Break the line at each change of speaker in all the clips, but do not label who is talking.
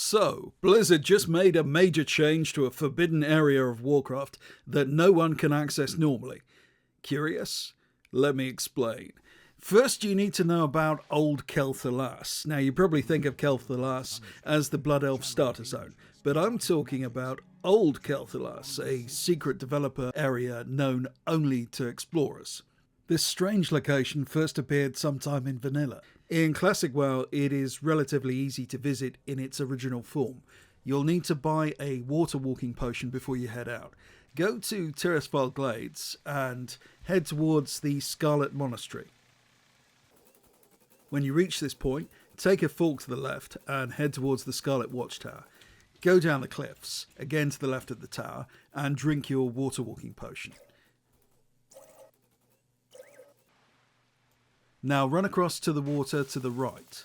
So, Blizzard just made a major change to a forbidden area of Warcraft that no one can access normally. Curious? Let me explain. First, you need to know about Old Quel'thelas. Now, you probably think of Quel'thelas as the Blood Elf starter zone, but I'm talking about Old Quel'thelas, a secret developer area known only to explorers. This strange location first appeared sometime in vanilla. In Classic WoW, it is relatively easy to visit in its original form. You'll need to buy a water walking potion before you head out. Go to Tirisfal Glades and head towards the Scarlet Monastery. When you reach this point, take a fork to the left and head towards the Scarlet Watchtower. Go down the cliffs, again to the left of the tower, and drink your water walking potion. Now run across to the water to the right.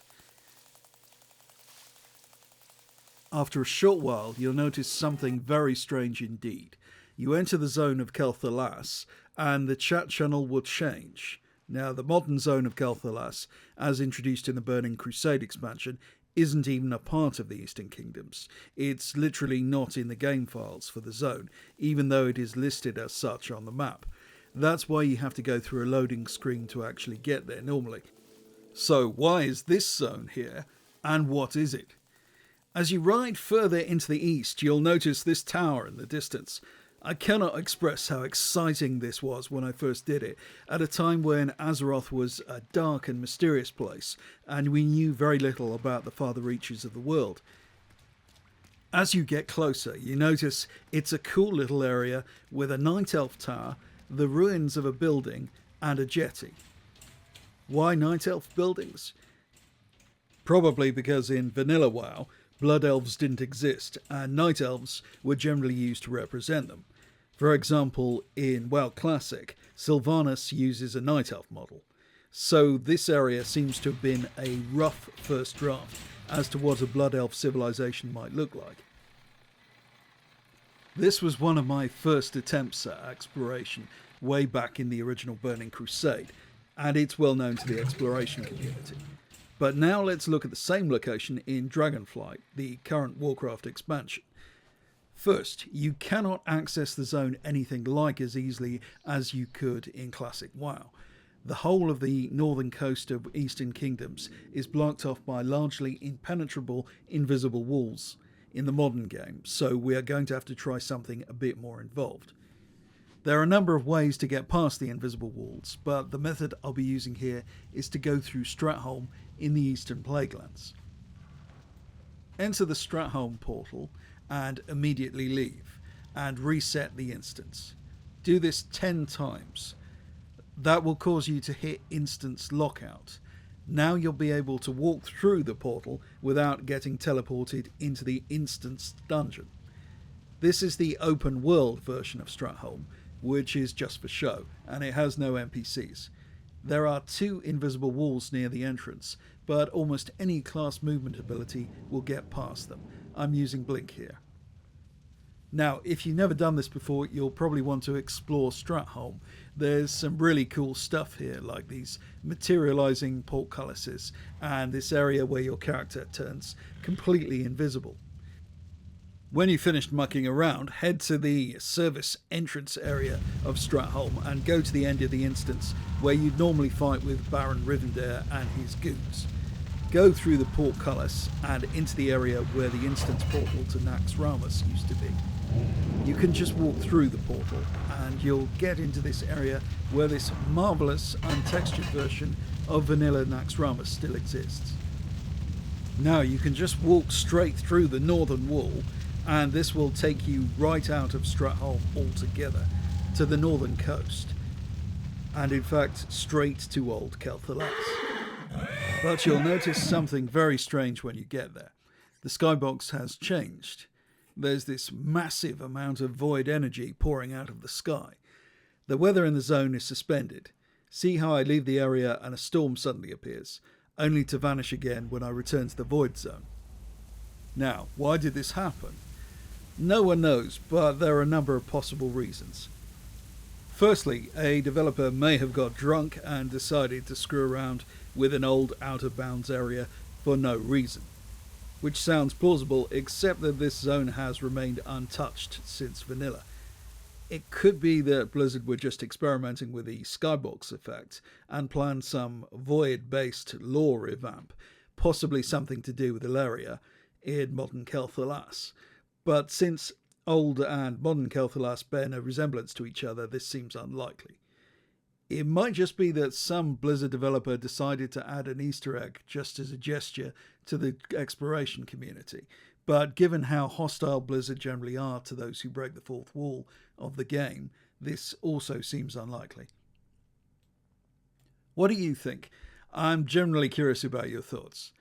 After a short while, you'll notice something very strange indeed. You enter the zone of Quel'thelas, and the chat channel will change. Now, the modern zone of Quel'thelas, as introduced in the Burning Crusade expansion, isn't even a part of the Eastern Kingdoms. It's literally not in the game files for the zone, even though it is listed as such on the map. That's why you have to go through a loading screen to actually get there normally. So why is this zone here, and what is it? As you ride further into the east, you'll notice this tower in the distance. I cannot express how exciting this was when I first did it, at a time when Azeroth was a dark and mysterious place, and we knew very little about the farther reaches of the world. As you get closer, you notice it's a cool little area with a Night Elf tower, the ruins of a building, and a jetty. Why Night Elf buildings? Probably because in Vanilla WoW, Blood Elves didn't exist, and Night Elves were generally used to represent them. For example, in WoW Classic, Sylvanas uses a Night Elf model. So this area seems to have been a rough first draft as to what a Blood Elf civilization might look like. This was one of my first attempts at exploration, way back in the original Burning Crusade, and it's well known to the exploration community. But now let's look at the same location in Dragonflight, the current Warcraft expansion. First, you cannot access the zone anything like as easily as you could in Classic WoW. The whole of the northern coast of Eastern Kingdoms is blocked off by largely impenetrable invisible walls in the modern game, so we are going to have to try something a bit more involved. There are a number of ways to get past the invisible walls, but the method I'll be using here is to go through Stratholme in the Eastern Plaguelands. Enter the Stratholme portal and immediately leave, and reset the instance. Do this 10 times. That will cause you to hit instance lockout. Now you'll be able to walk through the portal without getting teleported into the instance dungeon. This is the open world version of Stratholme, which is just for show, and it has no NPCs. There are 2 invisible walls near the entrance, but almost any class movement ability will get past them. I'm using Blink here. Now, if you've never done this before, you'll probably want to explore Stratholme. There's some really cool stuff here, like these materializing portcullises, and this area where your character turns completely invisible. When you've finished mucking around, head to the service entrance area of Stratholme and go to the end of the instance where you'd normally fight with Baron Rivendare and his goons. Go through the portcullis and into the area where the instance portal to Naxxramas used to be. You can just walk through the portal and you'll get into this area where this marvellous untextured version of vanilla Naxxramas still exists. Now you can just walk straight through the northern wall, and this will take you right out of Stratholme altogether to the northern coast, and in fact straight to Old Quel'thelas. But you'll notice something very strange when you get there. The skybox has changed. There's this massive amount of void energy pouring out of the sky. The weather in the zone is suspended. See how I leave the area and a storm suddenly appears, only to vanish again when I return to the void zone. Now, why did this happen? No one knows, but there are a number of possible reasons. Firstly, a developer may have got drunk and decided to screw around with an old out-of-bounds area for no reason. which sounds plausible, except that this zone has remained untouched since vanilla. It could be that Blizzard were just experimenting with the skybox effect and planned some void-based lore revamp, possibly something to do with Ilaria in modern Quel'thelas. But since old and modern Quel'thelas bear no resemblance to each other, this seems unlikely. It might just be that some Blizzard developer decided to add an Easter egg just as a gesture to the exploration community. But given how hostile Blizzard generally are to those who break the fourth wall of the game, this also seems unlikely. What do you think? I'm generally curious about your thoughts.